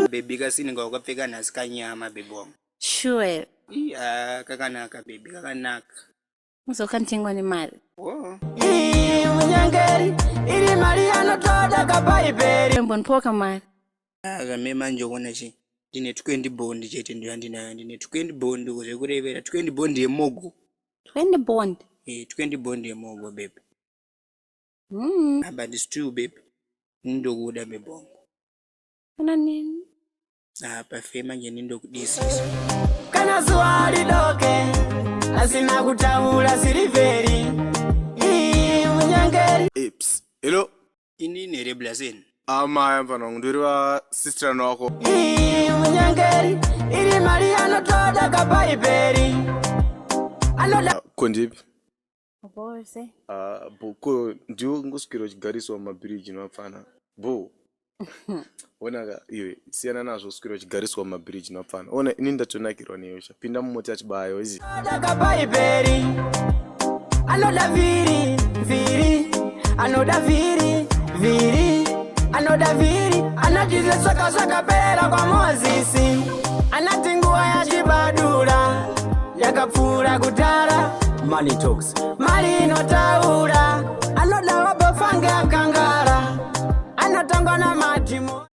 baby kasininga wakapfeka nhasi kanyama baby wangu. Sure. Kakanaka baby, kakanaka. Uzokantengwa nemali. Munyangeri iri mali anoda kapaiperi. Mbonpoka mali. Kamema njokona chi. Ndine 20 bond chete ndiyo ndinayo. Ndine 20 bond kuze kurevera 20 bond yemogo. 20 bond. 20 bond yemogo baby. But it's true baby. Ndokuda baby wangu. Kana nini? Pafema nje ndokudisi. Kana zuwa lidoke asina kutaula siliveri. Munyangeri. Ips. Hello. Ini nerebla zeni. Ama mfano ndiri wa sister wako. Munyangeri iri mali anoda kapaiperi. Anoda Kondipi. Obose. Boko ndio ngusikiro chigariswa mabridge nopfana. Bo. Ona iwe siyana nazvo sikiro chigariswa mabridge nopfana. Ona ini ndatonakirwa neyosha. Pinda mumoti achibayo izi. kapaiperi. Anoda vhiri. Anoda vhiri. Anoda vhiri. Anati zvetsoka zvakapera kwaMozisi. Anati nguva yachibadura yakapfuura kudhara. Money talks. Mali inotaura. Anoda wabofange akangara. Anotangwa na matimo.